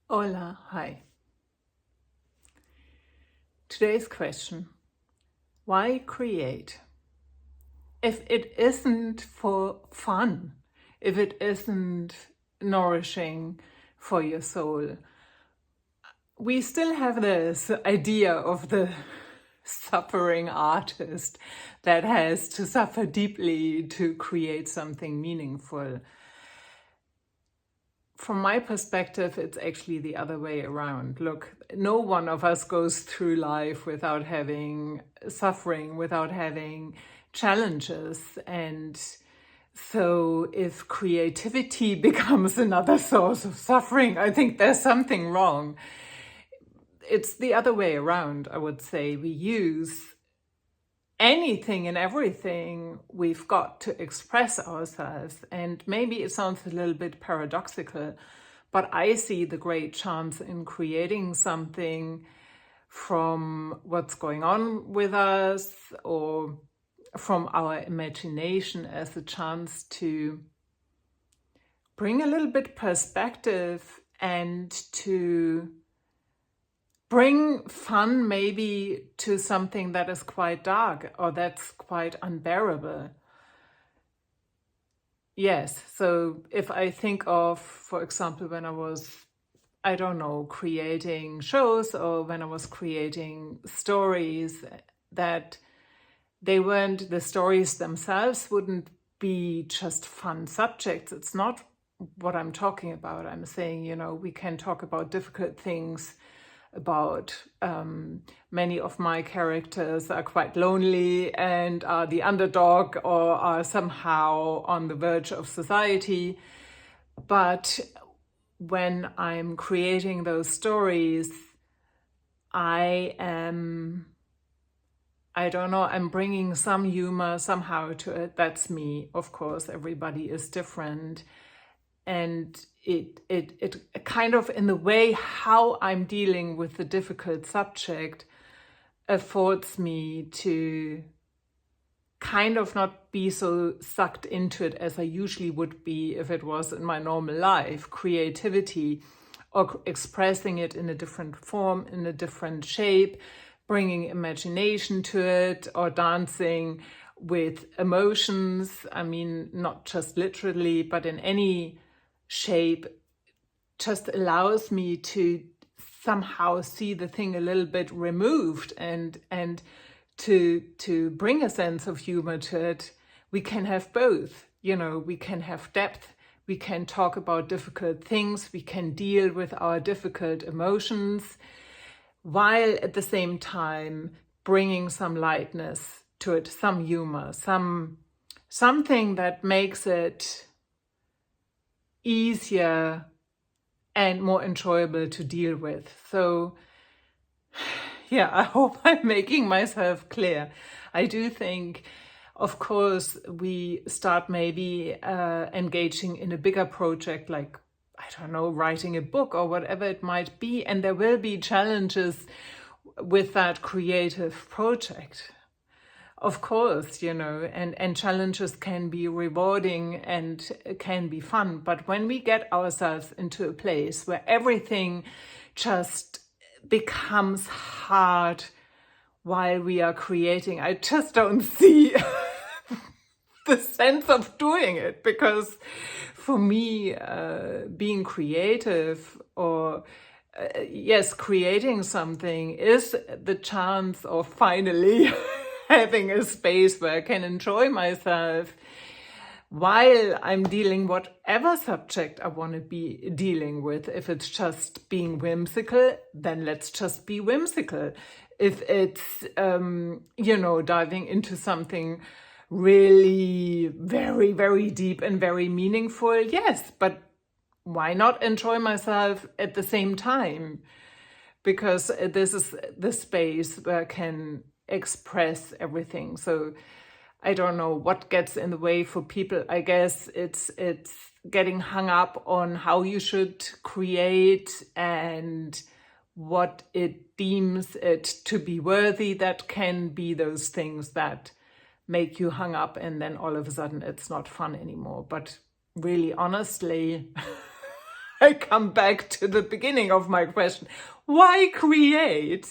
Hola, hi. Today's question, why create? If it isn't for fun, if it isn't nourishing for your soul, we still have this idea of the suffering artist that has to suffer deeply to create something meaningful. From my perspective, it's actually the other way around. Look, no one of us goes through life without having suffering, without having challenges. And so if creativity becomes another source of suffering, I think there's something wrong. It's the other way around, I would say. We use anything and everything we've got to express ourselves. And maybe it sounds a little bit paradoxical, but I see the great chance in creating something from what's going on with us or from our imagination as a chance to bring a little bit perspective and to bring fun maybe to something that is quite dark or that's quite unbearable. Yes, so if I think of, for example, when I was, I don't know, creating shows or when I was creating stories, that they weren't, the stories themselves wouldn't be just fun subjects. It's not what I'm talking about. I'm saying, we can talk about difficult things, about many of my characters are quite lonely and are the underdog or are somehow on the verge of society. But when I'm creating those stories, I'm bringing some humor somehow to it. That's me, of course. Everybody is different. And it kind of, in the way how I'm dealing with the difficult subject, affords me to kind of not be so sucked into it as I usually would be if it was in my normal life. Creativity or expressing it in a different form, in a different shape, bringing imagination to it, or dancing with emotions. I mean, not just literally, but in any shape, just allows me to somehow see the thing a little bit removed and to bring a sense of humor to it. We can have both, we can have depth, we can talk about difficult things, we can deal with our difficult emotions, while at the same time bringing some lightness to it, some humor, something that makes it easier and more enjoyable to deal with. So yeah, I hope I'm making myself clear. I do think, of course, we start maybe engaging in a bigger project like, I don't know, writing a book or whatever it might be, and there will be challenges with that creative project. Of course, and challenges can be rewarding and can be fun. But when we get ourselves into a place where everything just becomes hard while we are creating, I just don't see the sense of doing it. Because for me, being creative or yes, creating something is the chance of finally having a space where I can enjoy myself while I'm dealing whatever subject I want to be dealing with. If it's just being whimsical, then let's just be whimsical. If it's, diving into something really very, very deep and very meaningful, yes, but why not enjoy myself at the same time? Because this is the space where I can express everything. So I don't know what gets in the way for people. I guess it's getting hung up on how you should create and what it deems it to be worthy. That can be those things that make you hung up, and then all of a sudden it's not fun anymore. But really, honestly, I come back to the beginning of my question. Why create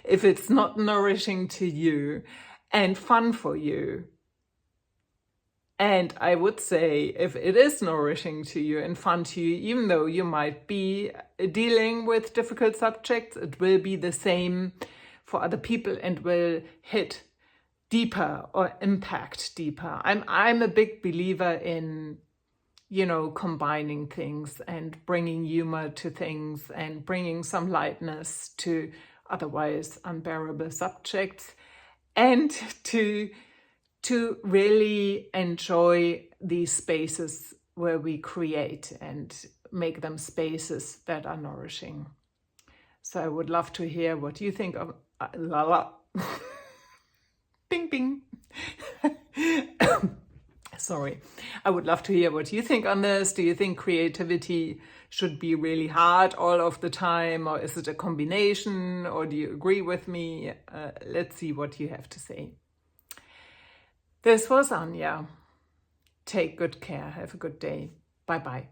if it's not nourishing to you and fun for you? And I would say if it is nourishing to you and fun to you, even though you might be dealing with difficult subjects, it will be the same for other people and will hit deeper or impact deeper. I'm a big believer in, combining things and bringing humor to things and bringing some lightness to otherwise unbearable subjects, and to really enjoy these spaces where we create and make them spaces that are nourishing. So I would love to hear what you think of la la. Bing bing. Sorry. I would love to hear what you think on this. Do you think creativity should be really hard all of the time, or is it a combination, or do you agree with me? Let's see what you have to say. This was Anja. Take good care. Have a good day. Bye-bye.